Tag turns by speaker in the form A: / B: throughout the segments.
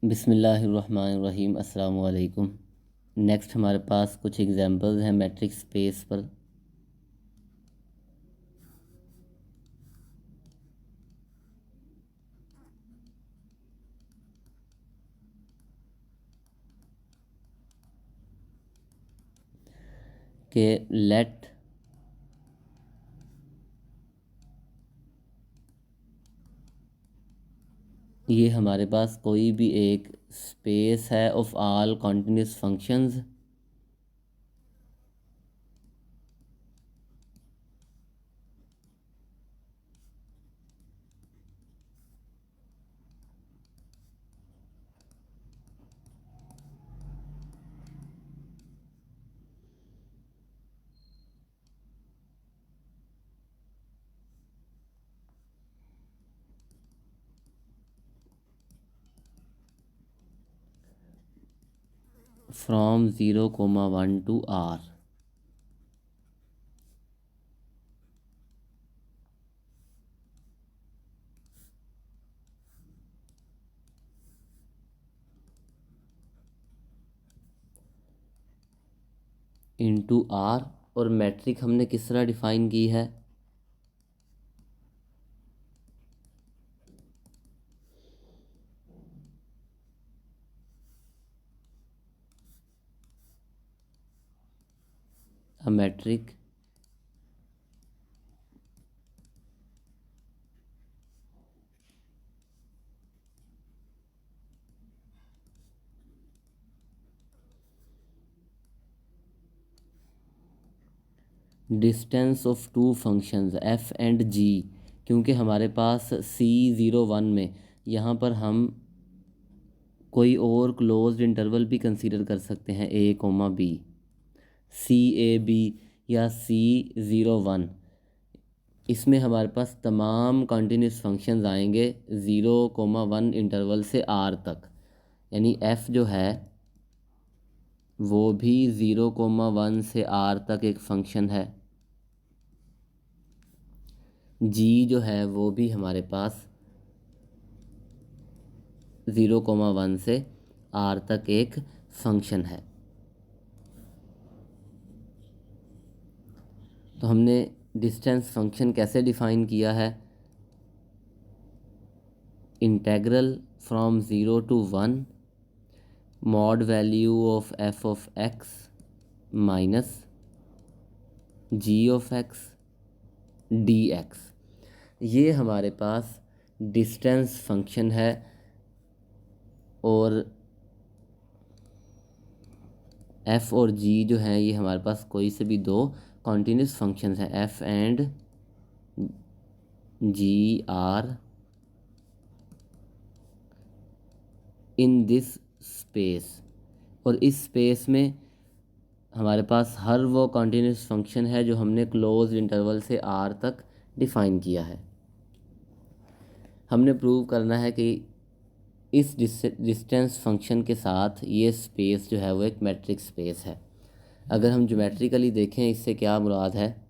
A: बिस्मिल्लाहिर्रहमानिर्रहीम। अस्सलाम वालेकुम। नेक्स्ट हमारे पास कुछ एग्जांपल्स हैं मैट्रिक स्पेस पर। के लेट ये हमारे पास कोई भी एक स्पेस है of all continuous functions from 0,1 to R। Into R. और मैट्रिक हमने किस तरह डिफ़ाइन की है? A metric distance of two functions F and G. क्योंकि हमारे पास C01 में यहाँ पर हम कोई और क्लोज्ड इंटरवल भी कंसीडर कर सकते हैं, A, B, CAB या C01। इसमें हमारे पास तमाम कंटिन्यूस फंक्शंस आएंगे 0,1 इंटरवल से R तक। यानी F जो है वो भी 0,1 से R तक एक फ़ंक्शन है। G जो है वो भी हमारे पास 0,1 से R तक एक फ़ंक्शन है। तो हमने डिस्टेंस फंक्शन कैसे डिफ़ाइन किया है? Integral from 0 to 1 mod value of f of x minus g of x dx। ये हमारे पास डिस्टेंस फंक्शन है और f और g जो है ये हमारे पास कोई से भी दो कॉन्टीन्यूस फंक्शंस हैं। f and g are in this space. और इस स्पेस में हमारे पास हर वो कॉन्टीन्यूस फंक्शन है जो हमने क्लोज इंटरवल से R तक डिफ़ाइन किया है। हमने प्रूव करना है कि इस डिस्टेंस फंक्शन के साथ ये स्पेस जो है वो एक मैट्रिक स्पेस है। अगर हम ज्योमेट्रिकली देखें इससे क्या मुराद है?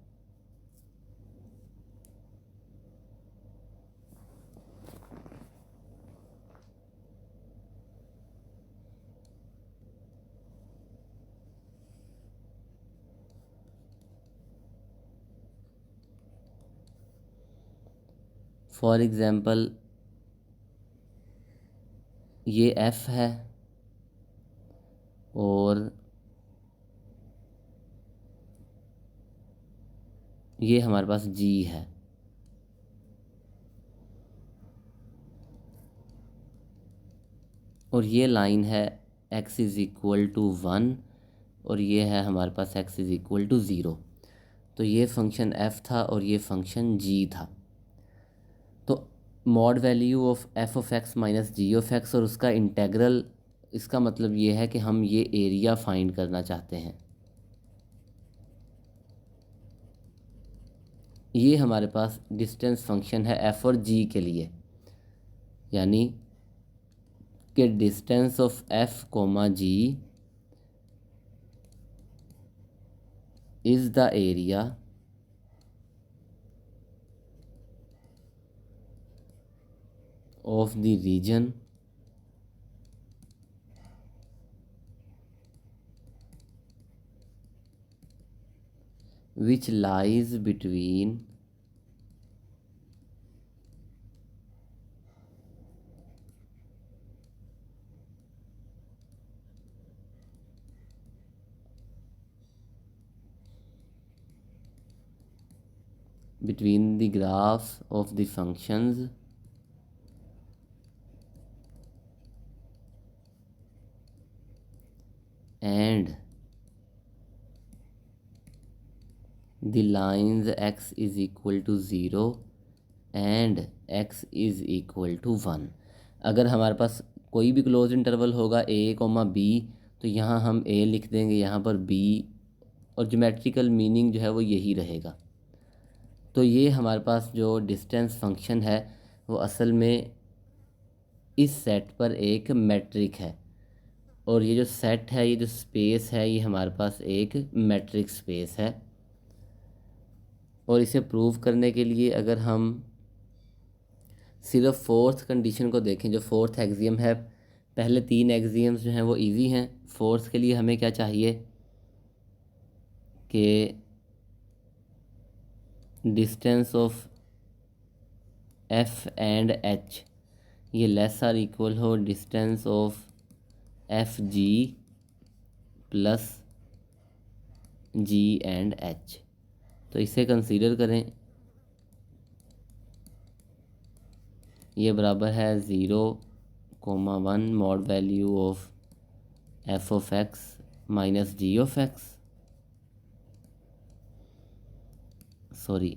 A: फॉर एग्ज़ाम्पल ये F है और ये हमारे पास G है। और ये लाइन है x इज़ इक्वल टू 1 और ये है हमारे पास x इज़ इक्वल टू 0। तो ये फंक्शन f था और ये फंक्शन g था। तो mod value of f of x minus g of x और उसका इंटेग्रल, इसका मतलब ये है कि हम ये एरिया फाइंड करना चाहते हैं। ये हमारे पास डिस्टेंस फंक्शन है f और g के लिए। यानी कि distance of f comma g is the area of the region which lies between the graphs of the functions and the lines x is equal to 0 and x is equal to 1। अगर हमारे पास कोई भी close interval होगा a, b, तो यहाँ हम a लिख देंगे, यहाँ पर b, और ज्योमेट्रिकल मीनिंग जो है वो यही रहेगा। तो ये हमारे पास जो डिस्टेंस फंक्शन है वो असल में इस सेट पर एक मैट्रिक है, और ये जो सेट है, ये जो स्पेस है, ये हमारे पास एक मैट्रिक स्पेस है। और इसे प्रूव करने के लिए अगर हम सिर्फ फोर्थ कंडीशन को देखें, जो फोर्थ एक्सियम है, पहले तीन एक्सियम्स जो हैं वो इजी हैं। फोर्थ के लिए हमें क्या चाहिए कि distance of f and h ये लेस आर इक्वल हो distance of f g plus g and h. तो इसे कंसीडर करें, ये बराबर है 0,1 mod value of f of x minus g of x, sorry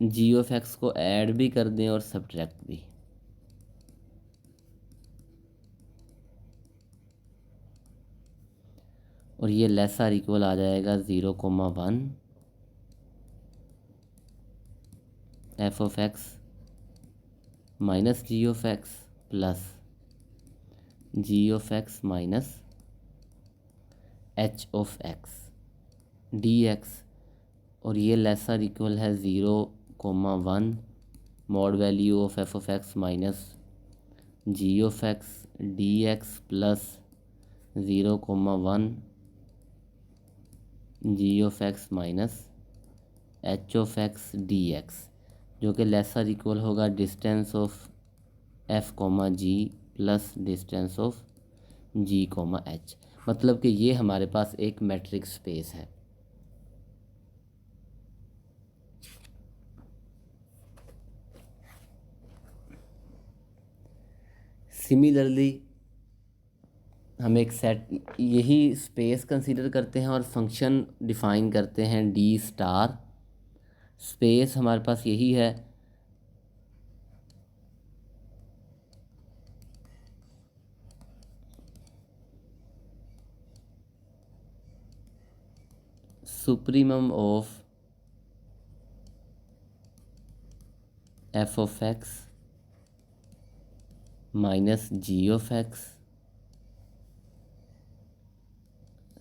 A: g of x को add भी कर दें और सब्ट्रैक्ट भी। और ये लेस आर इक्वल आ जाएगा 0,1 f of x minus g of x plus g of x minus h of x d x. और ये लेस आर इक्वल है 0,1 mod value of f of x minus g of x d x plus 0,1 g of x minus h of x d x, जो कि lesser equal होगा distance of f comma g plus distance of g comma h. मतलब कि ये हमारे पास एक matric space है। Similarly हम एक सेट यही स्पेस कंसीडर करते हैं और फंक्शन डिफ़ाइन करते हैं डी स्टार। स्पेस हमारे पास यही है, supremum of f of x minus g of x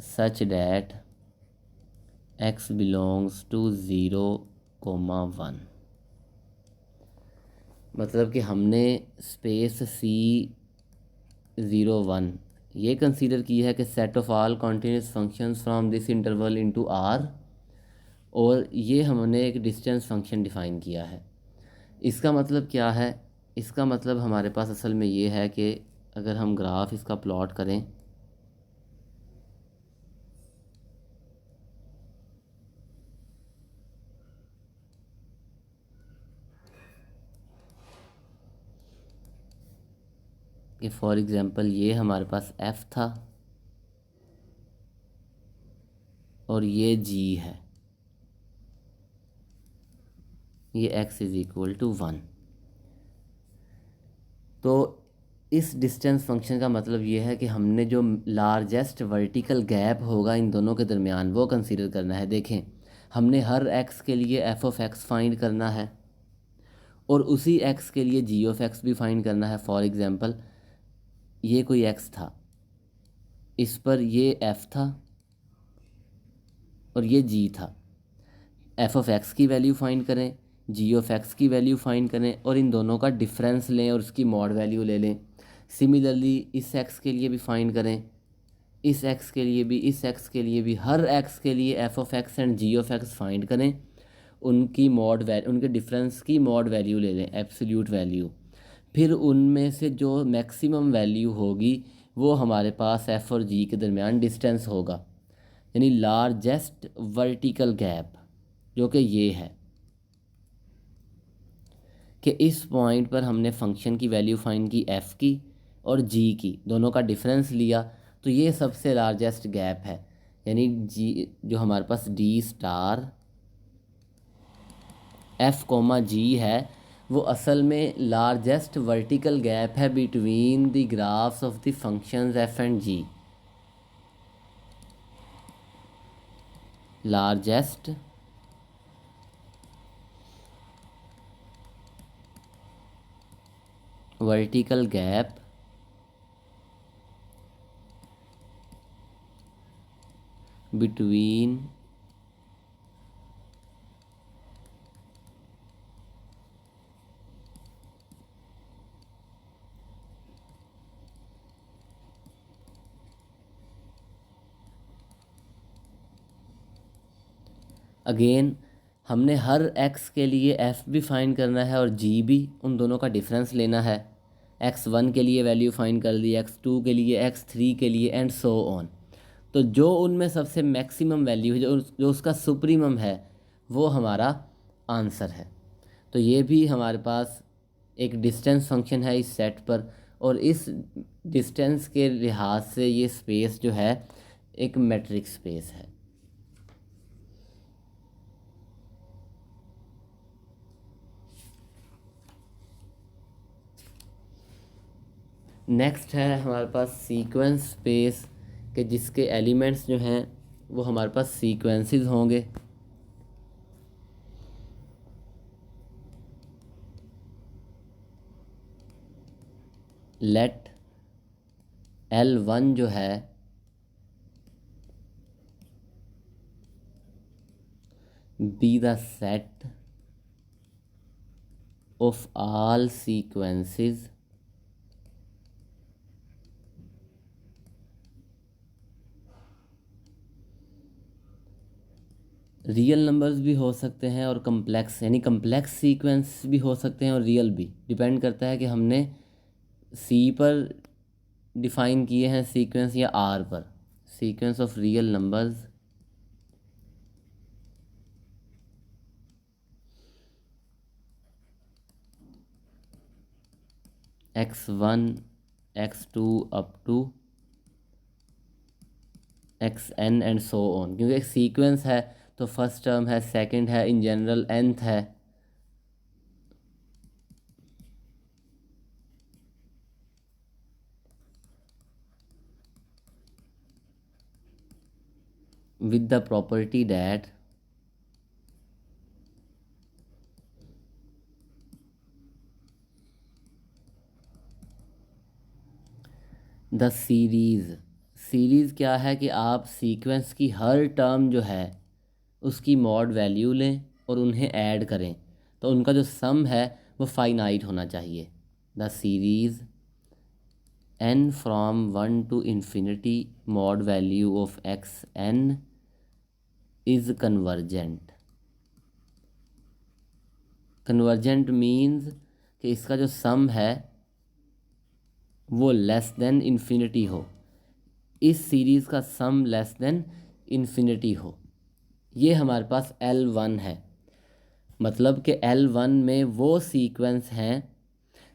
A: such that x belongs to 0,1। मतलब कि हमने स्पेस C01 ये कंसीडर किया है कि set of all continuous functions from this interval into R, और ये हमने एक डिस्टेंस फंक्शन डिफ़ाइन किया है। इसका मतलब क्या है? इसका मतलब हमारे पास असल में ये है कि अगर हम ग्राफ इसका प्लॉट करें कि फॉर एग्ज़ाम्पल ये हमारे पास f था और ये g है, ये x इज़ इक्वल टू 1। तो इस डिस्टेंस फंक्शन का मतलब ये है कि हमने जो लार्जेस्ट वर्टिकल गैप होगा इन दोनों के दरमियान वो कंसीडर करना है। देखें, हमने हर x के लिए f ऑफ x फाइंड करना है और उसी x के लिए g ऑफ x भी फाइंड करना है। फॉर एग्ज़ाम्पल ये कोई x था, इस पर ये f था और ये g था। f ऑफ x की वैल्यू फाइंड करें, जी ऑफ एक्स की वैल्यू फाइंड करें और इन दोनों का डिफरेंस लें और उसकी मॉड वैल्यू ले लें। सिमिलरली इस एक्स के लिए भी फाइंड करें, इस एक्स के लिए भी, इस एक्स के लिए भी, हर एक्स के लिए f of x and g of x find करें, उनकी मॉड वैल्यू, उनके डिफरेंस की मॉड वैल्यू ले लें, एब्सोल्यूट वैल्यू। फिर उनमें से जो मैक्सिमम वैल्यू होगी वो हमारे पास एफ़ और जी के दरमियान डिस्टेंस होगा, यानी लार्जेस्ट वर्टिकल गैप, जो कि ये है कि इस पॉइंट पर हमने फंक्शन की वैल्यू फाइंड की एफ़ की और जी की, दोनों का डिफरेंस लिया, तो ये सबसे लार्जेस्ट गैप है। यानी जी जो हमारे पास d star f comma g है वो असल में लार्जेस्ट वर्टिकल गैप है between the graphs of the functions F and g. Largest vertical gap between again हमने हर एक्स के लिए एफ़ भी फाइंड करना है और जी भी, उन दोनों का डिफरेंस लेना है। एक्स वन के लिए वैल्यू फाइंड कर ली, एक्स टू के लिए, एक्स थ्री के लिए एंड सो ऑन। तो जो उनमें सबसे मैक्सिमम वैल्यू है, जो उसका सुप्रीमम है, वो हमारा आंसर है। तो ये भी हमारे पास एक डिस्टेंस फंक्शन है इस सेट पर, और इस डिस्टेंस के लिहाज से ये स्पेस जो है एक मेट्रिक स्पेस है। नेक्स्ट है हमारे पास सीक्वेंस स्पेस के, जिसके एलिमेंट्स जो हैं वो हमारे पास सीक्वेंसेस होंगे। लेट L1 जो है be the set of all sequences real numbers भी हो सकते हैं और कम्प्लेक्स, यानी कम्प्लेक्स सीक्वेंस भी हो सकते हैं और रियल भी। डिपेंड करता है कि हमने सी पर डिफ़ाइन किए हैं सीक्वेंस या आर पर। Sequence of real numbers x1 x2 up to xn and so on, क्योंकि एक सीक्वेंस है तो फर्स्ट टर्म है, सेकंड है, इन जनरल nth है। with the property that the series क्या है कि आप सीक्वेंस की हर टर्म जो है उसकी मॉड वैल्यू लें और उन्हें ऐड करें, तो उनका जो सम है वो फाइनाइट होना चाहिए। The series n from 1 to infinity mod value of x n is convergent. Convergent means कि इसका जो सम है वो लेस देन इन्फिनिटी हो, इस सीरीज़ का सम लेस देन इन्फिनिटी हो। ये हमारे पास L1 है, मतलब कि L1 में वो सीक्वेंस हैं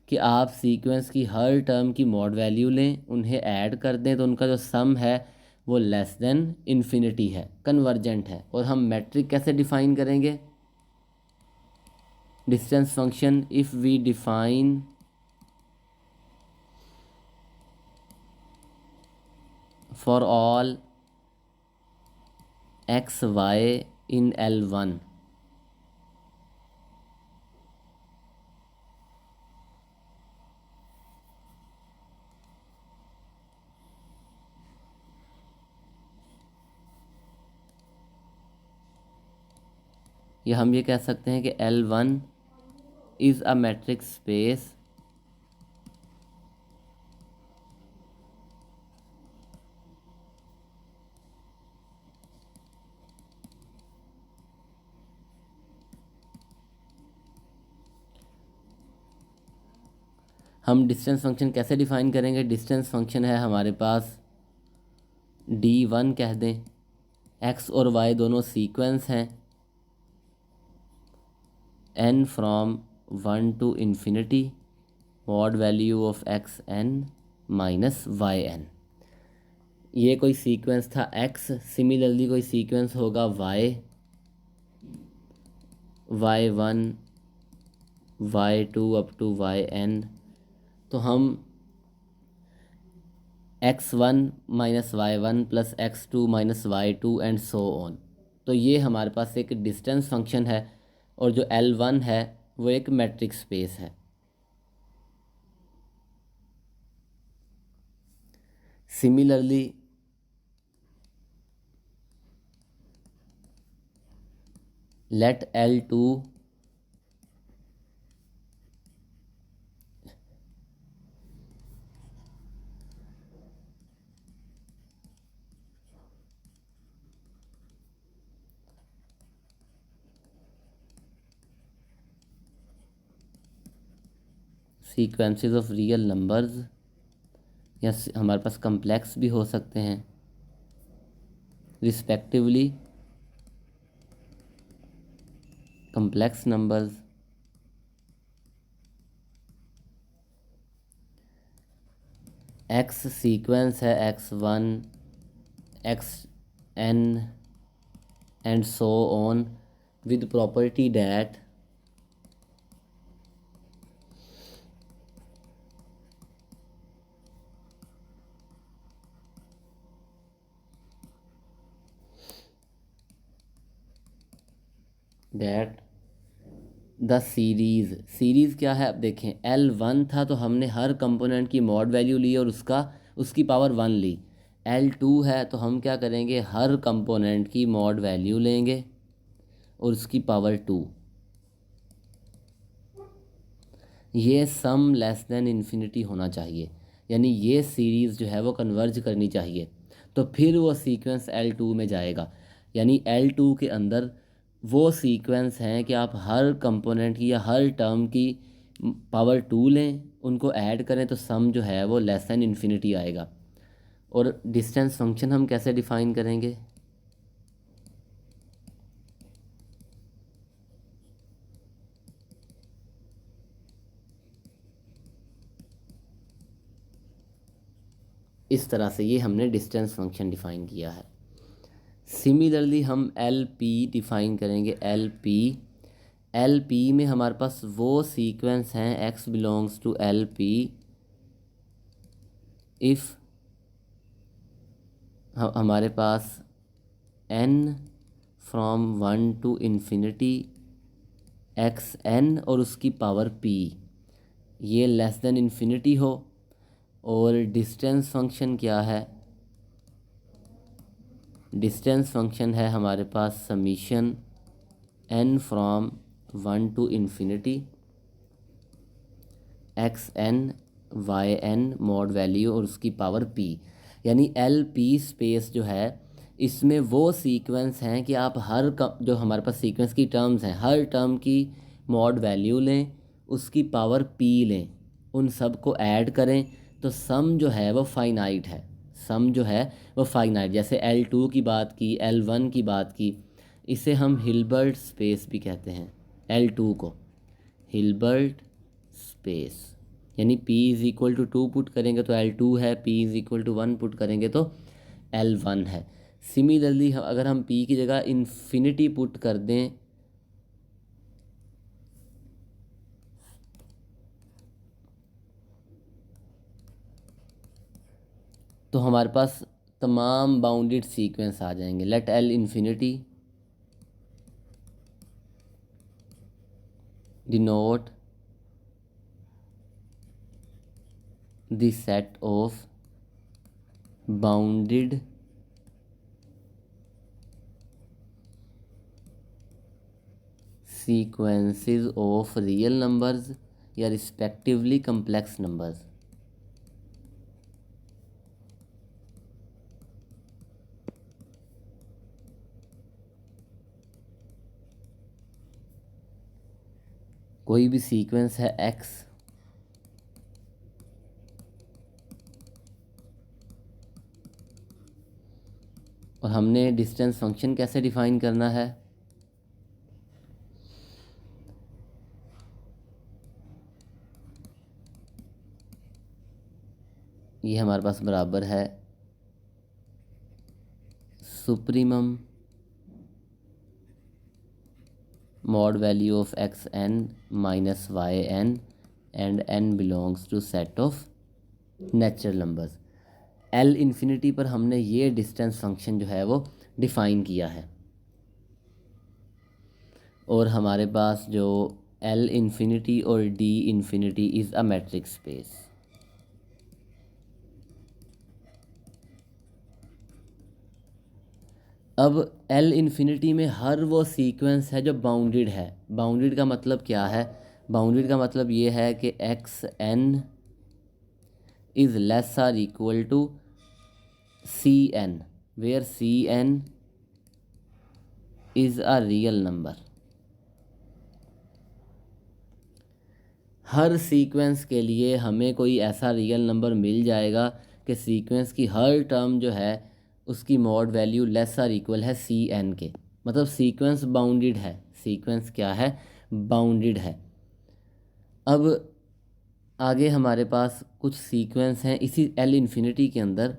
A: कि आप सीक्वेंस की हर टर्म की मॉड वैल्यू लें, उन्हें ऐड कर दें, तो उनका जो सम है वो लेस देन इन्फिनिटी है, कन्वर्जेंट है। और हम मैट्रिक कैसे डिफ़ाइन करेंगे? Distance function, if we define for all x y in L1, या हम ये कह सकते हैं कि L1 is a metrics space हम डिस्टेंस फंक्शन कैसे डिफाइन करेंगे? डिस्टेंस फंक्शन है हमारे पास D1 कह दें, x और y दोनों सीक्वेंस हैं, n from 1 to infinity mod value of x n minus y n. ये कोई सीक्वेंस था x, सिमिलरली कोई सीक्वेंस होगा y, y1 y2 up to yn। तो हम x1 minus y1 plus x2 minus y2 and so on. तो ये हमारे पास एक डिस्टेंस फंक्शन है, और जो L1 है वो एक मैट्रिक्स स्पेस है। Similarly let L2 sequences of real numbers, या हमारे पास कम्प्लेक्स भी हो सकते हैं, respectively complex numbers x sequence है x1 xn and so on with property that the series क्या है? अब देखें, L1 था तो हमने हर कंपोनेंट की मॉड वैल्यू ली और उसकी पावर 1 ली। L2 है तो हम क्या करेंगे, हर कंपोनेंट की मॉड वैल्यू लेंगे और उसकी पावर 2। ये सम लेस देन इन्फिनिटी होना चाहिए, यानी ये सीरीज़ जो है वो कन्वर्ज करनी चाहिए, तो फिर वो सीक्वेंस L2 में जाएगा। यानी L2 के अंदर वो सीक्वेंस हैं कि आप हर कंपोनेंट की या हर टर्म की पावर 2 लें, उनको ऐड करें तो सम जो है वो लेस देन इन्फिनिटी आएगा। और डिस्टेंस फंक्शन हम कैसे डिफ़ाइन करेंगे? इस तरह से ये हमने डिस्टेंस फंक्शन डिफ़ाइन किया है। सिमिलरली हम एल पी डिफ़ाइन करेंगे। एल पी में हमारे पास वो सीक्वेंस हैं x belongs to L p if हमारे पास n from 1 to infinity x n और उसकी पावर p ये लेस देन इन्फिनिटी हो। और डिस्टेंस फंक्शन क्या है? डिस्टेंस फंक्शन है हमारे पास summation n from 1 to infinity x N Y N mod value और उसकी पावर p। यानी एल पी स्पेस जो है इसमें वो सीक्वेंस हैं कि आप जो हमारे पास सीक्वेंस की टर्म्स हैं, हर टर्म की मॉड वैल्यू लें, उसकी पावर p लें, उन सब को ऐड करें तो सम जो है वो फाइनाइट है। सम जो है वो फाइनाइट, जैसे L2 की बात की, L1 की बात की, इसे हम हिल्बर्ट स्पेस भी कहते हैं। L2 को हिल्बर्ट स्पेस, यानी p is equal to 2 put करेंगे तो L2 है, p is equal to 1 put करेंगे तो L1 है। सिमिलरली अगर हम p की जगह इन्फिनिटी पुट कर दें तो हमारे पास तमाम बाउंडेड सीक्वेंस आ जाएंगे। Let L infinity denote the set of bounded sequences of real numbers या रिस्पेक्टिवली कम्प्लेक्स नंबर्स। कोई भी सीक्वेंस है x, और हमने डिस्टेंस फंक्शन कैसे डिफाइन करना है, ये हमारे पास बराबर है supremum mod value of x n minus y n and n belongs to set of natural numbers. L infinity पर हमने ये डिस्टेंस फंक्शन जो है वो डिफ़ाइन किया है, और हमारे पास जो एल इन्फिनिटी और D infinity is a matric space. अब एल इन्फिनिटी में हर वो सीक्वेंस है जो बाउंडेड है। बाउंडेड का मतलब क्या है? बाउंडेड का मतलब ये है कि x n is less or equal to c n, where c n is a real number. हर सीक्वेंस के लिए हमें कोई ऐसा रियल नंबर मिल जाएगा कि सीक्वेंस की हर टर्म जो है उसकी mod value less or equal है सी एन के। मतलब सीक्वेंस बाउंडेड है। सीक्वेंस क्या है? बाउंडेड है। अब आगे हमारे पास कुछ सीक्वेंस हैं इसी एल इन्फिनिटी के अंदर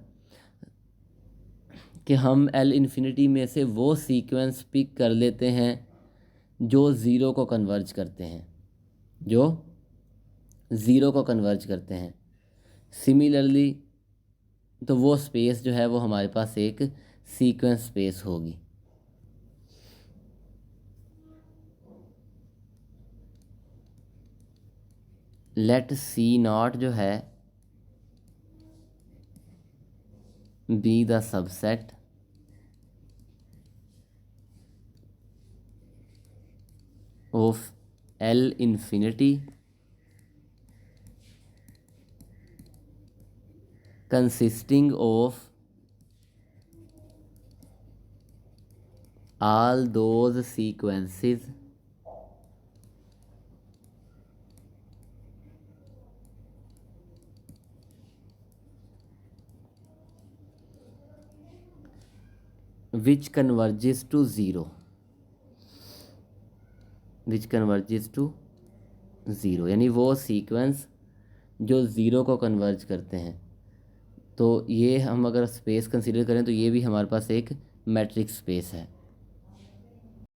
A: कि हम एल इन्फिनिटी में से वो सीक्वेंस पिक कर लेते हैं जो ज़ीरो को कन्वर्ज करते हैं, जो ज़ीरो को कन्वर्ज करते हैं। सिमिलरली तो वो स्पेस जो है वो हमारे पास एक सीक्वेंस स्पेस होगी। लेट सी नॉट जो है be the subset of L infinity consisting of all those sequences which converges to zero, which converges to zero, यानी वो सीक्वेंस जो ज़ीरो को कन्वर्ज करते हैं। तो ये हम अगर स्पेस कंसीडर करें तो ये भी हमारे पास एक मैट्रिक्स स्पेस है।